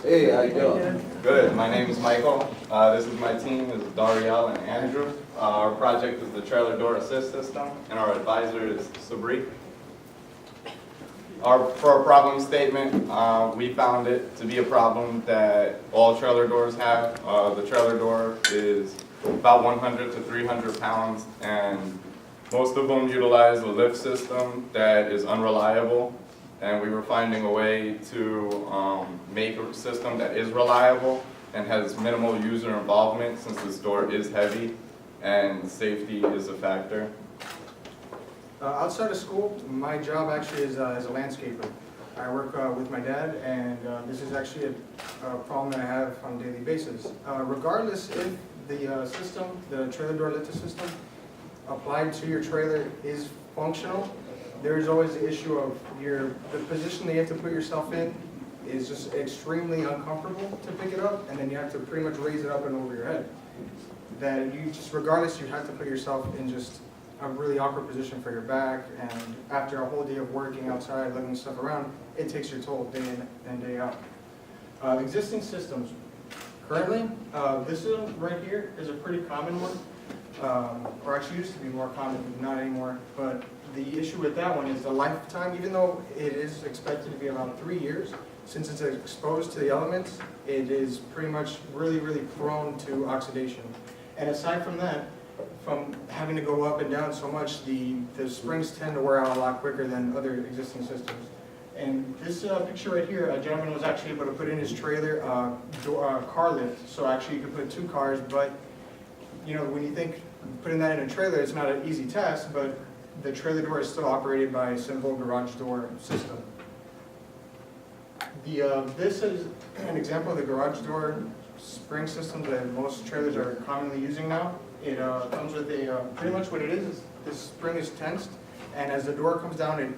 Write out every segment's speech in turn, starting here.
Hey, how you doing? Good. My name is Michael. This is my team. This is Dariel and Andrew. Our project is the trailer door assist system, and our advisor is Sabri. For our problem statement, we found it to be a problem that all trailer doors have. The trailer door is about 100 to 300 pounds, and most of them utilize a lift system that is unreliable. And we were finding a way to make a system that is reliable and has minimal user involvement, since this door is heavy and safety is a factor. Outside of school, my job actually is as a landscaper. I work with my dad, and this is actually a problem that I have on a daily basis. Regardless if the system, the trailer door lifter system, applied to your trailer is functional, there's always the issue of the position that you have to put yourself in is just extremely uncomfortable to pick it up, and then you have to pretty much raise it up and over your head. That you just, regardless, you have to put yourself in just a really awkward position for your back, and after a whole day of working outside, lugging stuff around, it takes your toll day in and day out. Existing systems. Currently, this one right here is a pretty common one, or actually used to be more common, not anymore, but the issue with that one is the lifetime. Even though it is expected to be about 3 years, since it's exposed to the elements, it is pretty much really prone to oxidation. And aside from that, from having to go up and down so much, the springs tend to wear out a lot quicker than other existing systems. And this picture right here, a gentleman was actually able to put in his trailer car lift, so actually you could put 2 cars, but you know, when you think putting that in a trailer, it's not an easy task, but the trailer door is still operated by a simple garage door system. This is an example of the garage door spring system that most trailers are commonly using now. It comes with pretty much what it is this spring is tensed, and as the door comes down, it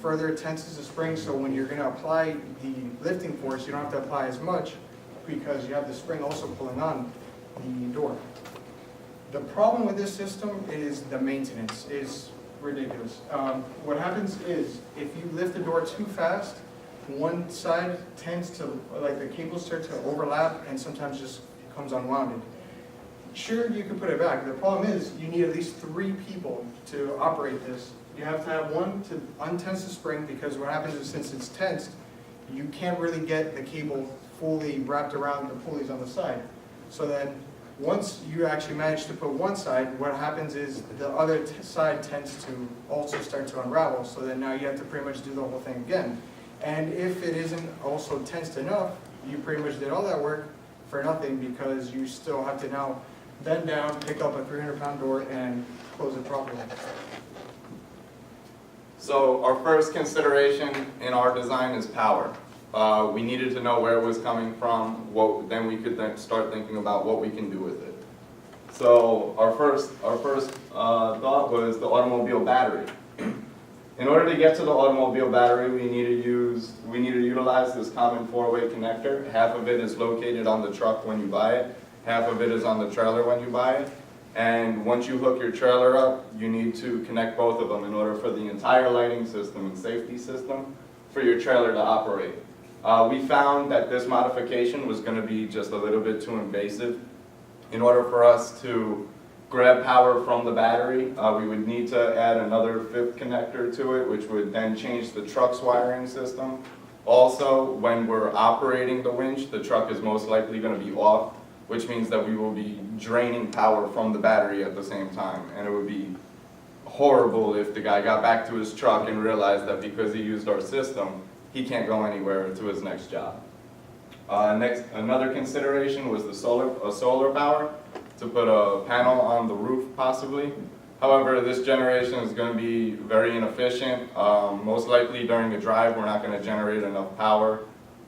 further tenses the spring, so when you're going to apply the lifting force, you don't have to apply as much because you have the spring also pulling on the door. The problem with this system is the maintenance is ridiculous. What happens is, if you lift the door too fast, one side tends to, like the cables start to overlap and sometimes just comes unwounded. Sure, you can put it back. The problem is, you need at least 3 people to operate this. You have to have one to untense the spring, because what happens is, since it's tensed, you can't really get the cable fully wrapped around the pulleys on the side. So then, once you actually manage to put one side, what happens is the other side tends to also start to unravel, so then now you have to pretty much do the whole thing again. And if it isn't also tensed enough, you pretty much did all that work for nothing, because you still have to now bend down, pick up a 300-pound door, and close it properly. So our first consideration in our design is power. We needed to know where it was coming from. Then we could start thinking about what we can do with it. So our first thought was the automobile battery. In order to get to the automobile battery, we need to utilize this common 4-way connector. Half of it is located on the truck when you buy it. Half of it is on the trailer when you buy it. And once you hook your trailer up, you need to connect both of them in order for the entire lighting system and safety system for your trailer to operate. We found that this modification was going to be just a little bit too invasive. In order for us to grab power from the battery, we would need to add another 5th connector to it, which would then change the truck's wiring system. Also, when we're operating the winch, the truck is most likely going to be off, which means that we will be draining power from the battery at the same time. And it would be horrible if the guy got back to his truck and realized that because he used our system, he can't go anywhere to his next job. Another consideration was the solar power, to put a panel on the roof possibly. However, this generation is going to be very inefficient. Most likely during a drive, we're not going to generate enough power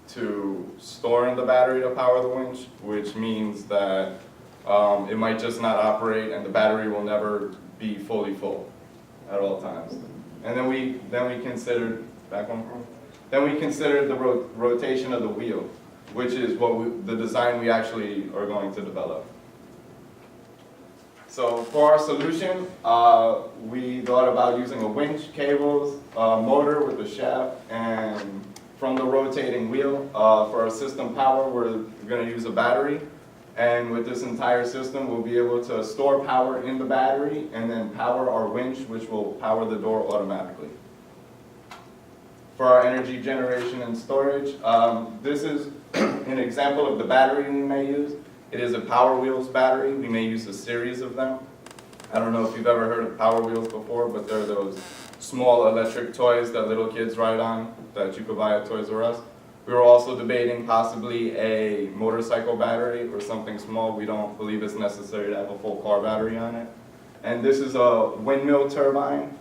to store in the battery to power the winch, which means that it might just not operate, and the battery will never be fully full at all times. And then we considered the rotation of the wheel, which is the design we actually are going to develop. So for our solution, we thought about using a winch, cables, motor with a shaft, and from the rotating wheel. For our system power, we're going to use a battery. And with this entire system, we'll be able to store power in the battery and then power our winch, which will power the door automatically. For our energy generation and storage, this is an example of the battery we may use. It is a Power Wheels battery. We may use a series of them. I don't know if you've ever heard of Power Wheels before, but they're those small electric toys that little kids ride on that you could buy at Toys R Us. We were also debating possibly a motorcycle battery or something small. We don't believe it's necessary to have a full car battery on it. And this is a windmill turbine.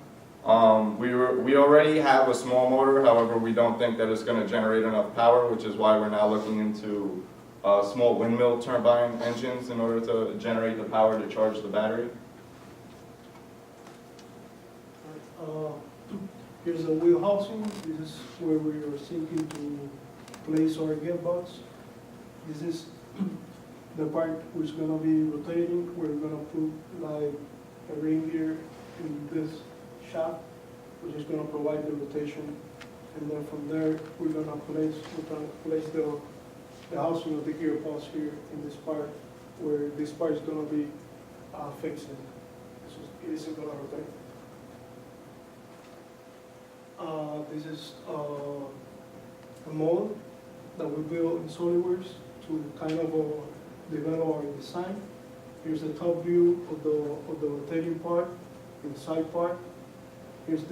We already have a small motor, however, we don't think that it's going to generate enough power, which is why we're now looking into small windmill turbine engines in order to generate the power to charge the battery. Here's the wheel housing. This is where we are seeking to place our gearbox. This is the part which is going to be rotating. We're going to put like a ring gear in this shaft, which is going to provide the rotation. And then from there, we're going to place the housing of the gearbox here in this part, where this part is going to be fixed. It isn't going to rotate. This is a mold that we built in SolidWorks to kind of develop our design. Here's the top view of the rotating part and the side part. Here's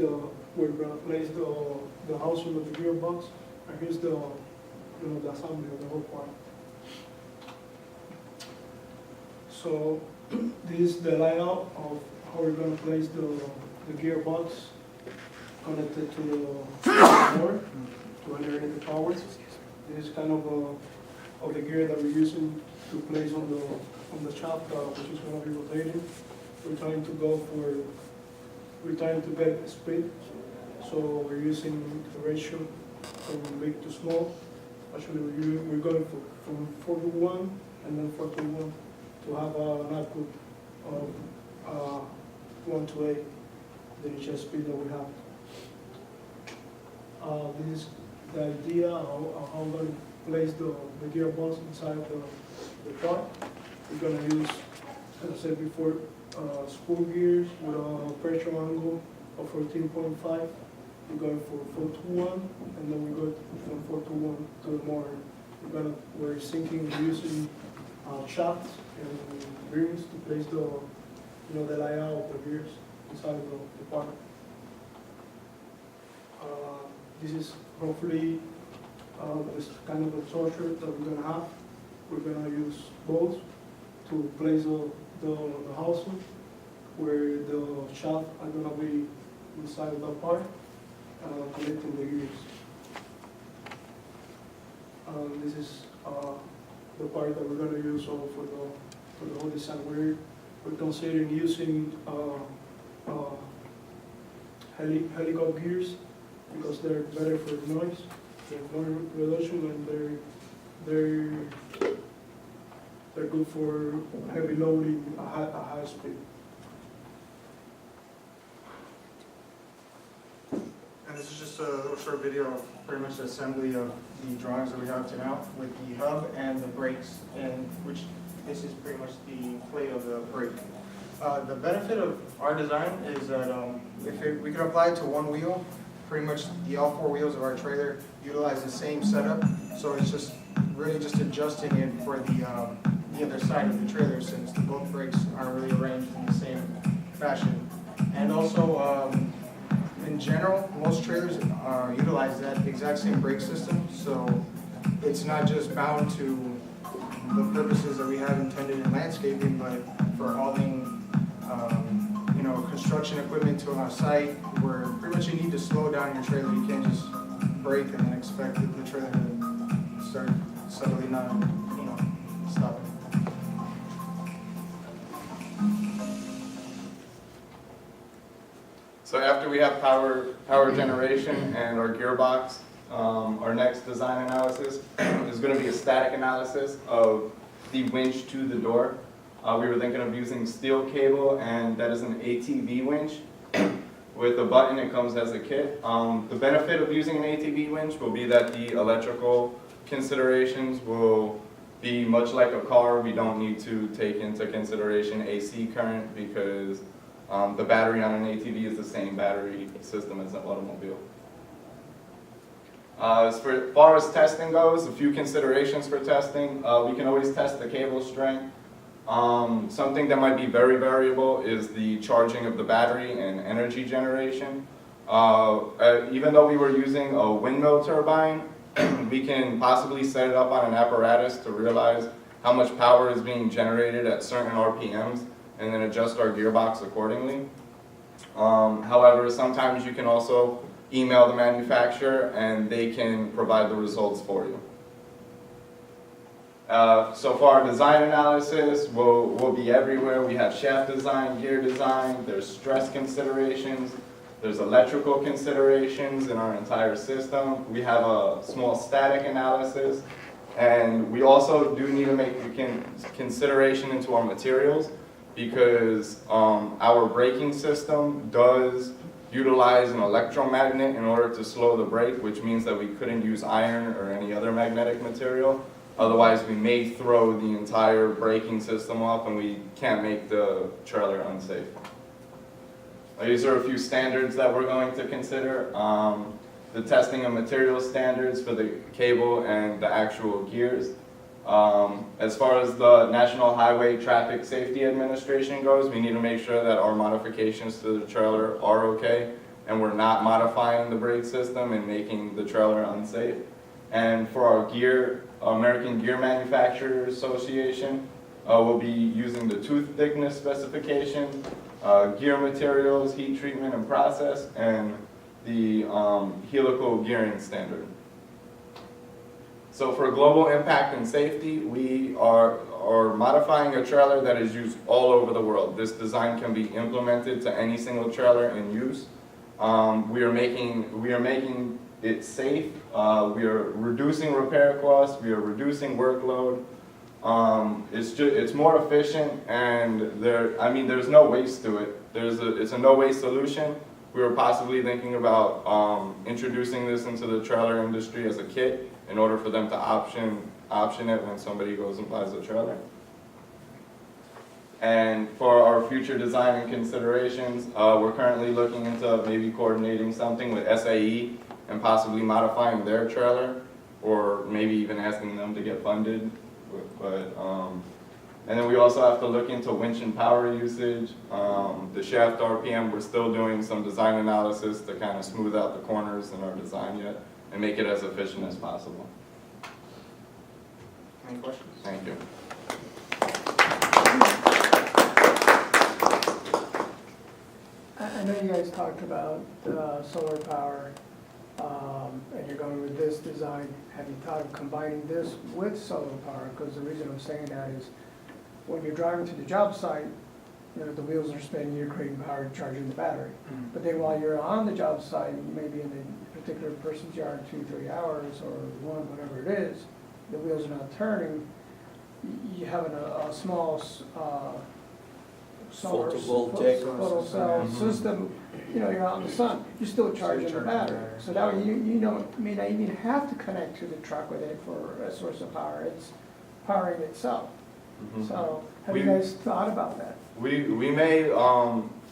we're going to place the housing of the gearbox, and here's the assembly of the whole part. So this is the layout of how we're going to place the gearbox connected to the board to generate the power. This is kind of the gear that we're using to place on the shaft, which is going to be rotating. We're trying to get speed, so we're using the ratio from big to small. Actually, we're going from 4 to 1 and then 4 to 1 to have an output of 1 to 8, the initial speed that we have. This is the idea of how we're going to place the gearbox inside the part. We're going to use, as I said before, spool gears with a pressure angle of 14.5. We're going for 4 to 1, and then we go from 4 to 1 to the motor. We're sinking using shafts and rings to place the layout of the gears inside the part. This is hopefully this kind of a torture that we're going to have. We're going to use bolts to place the housing, where the shaft are going to be inside of that part, connecting the gears. This is the part that we're going to use for the whole design. We're considering using helicopter gears, because they're better for noise, they're noise reduction, and they're good for heavy loading at high speed. And this is just a little short video of pretty much the assembly of the drawings that we have to now, with the hub and the brakes, and which this is pretty much the plate of the brake. The benefit of our design is that we can apply it to one wheel. Pretty much all 4 wheels of our trailer utilize the same setup, so it's just really just adjusting it for the other side of the trailer, since both brakes aren't really arranged in the same fashion. And also, in general, most trailers utilize that exact same brake system, so it's not just bound to the purposes that we have intended in landscaping, but for hauling construction equipment to our site, where pretty much you need to slow down your trailer. You can't just brake and then expect the trailer to start suddenly not, stopping. So after we have power generation and our gearbox, our next design analysis is going to be a static analysis of the winch to the door. We were thinking of using steel cable, and that is an ATV winch with a button. It comes as a kit. The benefit of using an ATV winch will be that the electrical considerations will be much like a car. We don't need to take into consideration AC current because the battery on an ATV is the same battery system as an automobile. As far as testing goes, a few considerations for testing. We can always test the cable strength. Something that might be very variable is the charging of the battery and energy generation. Even though we were using a windmill turbine, we can possibly set it up on an apparatus to realize how much power is being generated at certain RPMs and then adjust our gearbox accordingly. However, sometimes you can also email the manufacturer and they can provide the results for you. So for our design analysis, we'll be everywhere. We have shaft design, gear design, there's stress considerations, there's electrical considerations in our entire system. We have a small static analysis, and we also do need to make consideration into our materials because our braking system does utilize an electromagnet in order to slow the brake, which means that we couldn't use iron or any other magnetic material. Otherwise, we may throw the entire braking system off and we can't make the trailer unsafe. These are a few standards that we're going to consider. The testing of material standards for the cable and the actual gears. As far as the National Highway Traffic Safety Administration goes, we need to make sure that our modifications to the trailer are okay and we're not modifying the brake system and making the trailer unsafe. And for our gear, American Gear Manufacturers Association, we'll be using the tooth thickness specification, gear materials, heat treatment and process, and the helical gearing standard. So for global impact and safety, we are modifying a trailer that is used all over the world. This design can be implemented to any single trailer in use. We are making it safe. We are reducing repair costs. We are reducing workload. It's more efficient, and there's no waste to it. It's a no waste solution. We were possibly thinking about introducing this into the trailer industry as a kit in order for them to option it when somebody goes and buys a trailer. And for our future design and considerations, we're currently looking into maybe coordinating something with SAE and possibly modifying their trailer, or maybe even asking them to get funded. And then we also have to look into winch and power usage. The shaft RPM, we're still doing some design analysis to kind of smooth out the corners in our design yet and make it as efficient as possible. Any questions? Thank you. I know you guys talked about solar power, and you're going with this design. Have you thought of combining this with solar power? Because the reason I'm saying that is when you're driving to the job site, the wheels are spinning, you're creating power, charging the battery. Mm-hmm. But then while you're on the job site, you may be in a particular person's yard 2-3 hours or whatever it is, the wheels are not turning, you have a small solar Photovoltaic photo cell system, you're out in the sun, you're still charging the battery. So that way you may not even have to connect to the truck with it for a source of power, it's powering itself. Mm-hmm. So have you guys thought about that? We may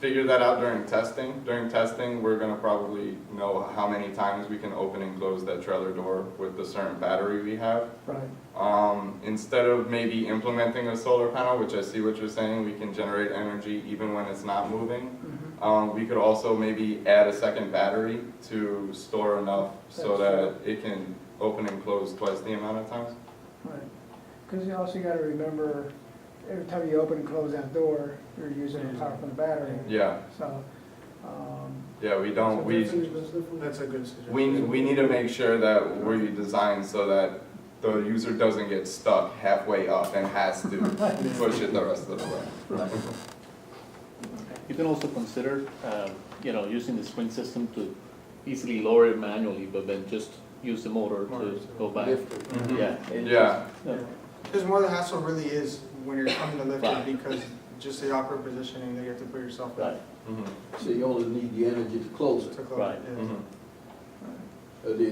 figure that out during testing. During testing, we're going to probably know how many times we can open and close that trailer door with the certain battery we have. Right. Instead of maybe implementing a solar panel, which I see what you're saying, we can generate energy even when it's not moving. Mm-hmm. We could also maybe add a second battery to store enough so that it can open and close twice the amount of times. Right. Because you also got to remember, every time you open and close that door, you're using the power from the battery. Yeah. So. Yeah, we don't. That's a good suggestion. We need to make sure that we design so that the user doesn't get stuck halfway up and has to push it the rest of the way. Right. You can also consider, using the spring system to easily lower it manually, but then just use the motor to go back. Mhm. Yeah. Yeah. Yeah. Because more the hassle really is when you're coming to lift it, because just the awkward positioning that you have to put yourself in Right. Mhm. So you only need the energy to close it. to close Right. it. Yeah. Mhm.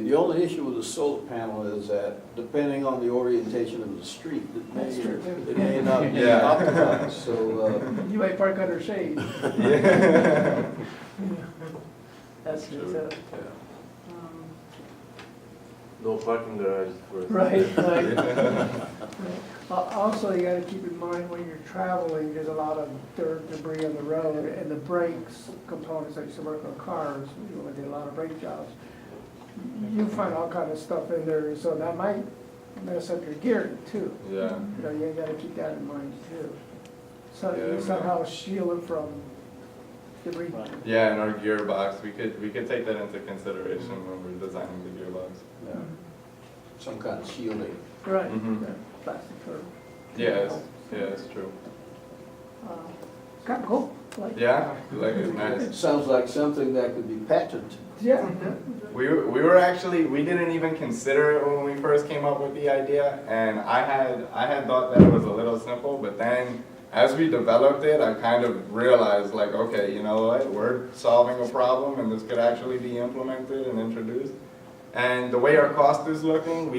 The only issue with the solar panel is that depending on the orientation of the street, That's true. it may not be Yeah. optimized, so, You might park under shade. Yeah. That's true. True. No parking garage for. Right, right. Also, you gotta keep in mind when you're traveling, there's a lot of dirt, debris on the road, and the brakes components, I used to work on cars, we did a lot of brake jobs. You find all kind of stuff in there, so that might mess up your gearing too. Yeah. You know, you gotta keep that in mind too. So Yeah, you somehow shield it from debris. Right. Yeah, and our gearbox, we could take that into consideration when we're designing the gearbox. yeah, some kind of shielding. Right, Mhm. yeah, plastic curve. Yeah, it's true. Kind of cool, like. Yeah, like it's nice. It sounds like something that could be patented. Yeah. We were actually, we didn't even consider it when we first came up with the idea, and I had thought that it was a little simple, but then as we developed it, I kind of realized like, okay, you know what, we're solving a problem and this could actually be implemented and introduced. And the way our cost is looking,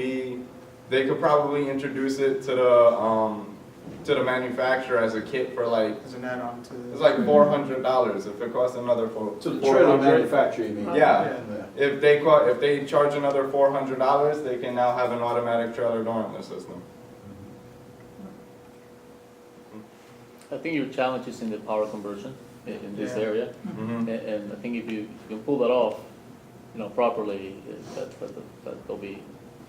they could probably introduce it to the manufacturer as a kit for like, As an add-on to the. it's like $400 if it costs another To the trailer 400. manufacturer, you mean? Yeah. Yeah. If they charge another $400, they can now have an automatic trailer door in their system. I think your challenge is in the power conversion in this Yeah. area. Mhm. And I think if you can pull that off, properly, that'll be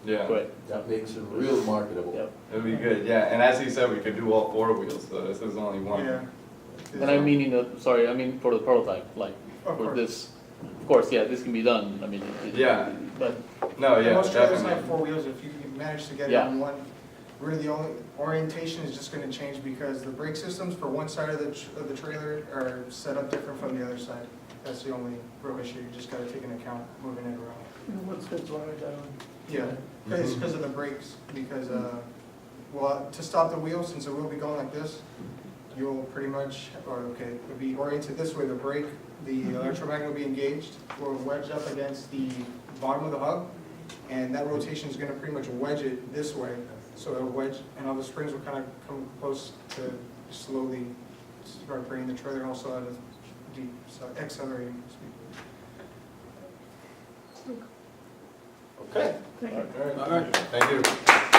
Yeah, great. That makes it real marketable. Yep. it'd be good, yeah, and as he said, we could do all four wheels, so this is only one. Yeah. And I mean, I mean for the prototype, like, Of for course. this, of course, yeah, this can be done, I mean. Yeah. But, No, yeah, Most trailers have definitely. 4 wheels, if you can manage to get it Yeah. on one, really the only orientation is just gonna change because the brake systems for one side of the trailer are set up different from the other side. That's the only real issue, you just gotta take into account moving it around. What's the drawing down? Yeah, it's because of the brakes, because, well, to stop the wheel, since the wheel will be going like this, you'll pretty much, it'll be oriented this way, the brake, the electromagnet will be engaged, will wedge up against the bottom of the hub, and that rotation is gonna pretty much wedge it this way, so it'll wedge, and all the springs will kind of come close to slowly start bringing the trailer also at a deep, so accelerating speed. Okay. Thank you. All right, All right. thank you.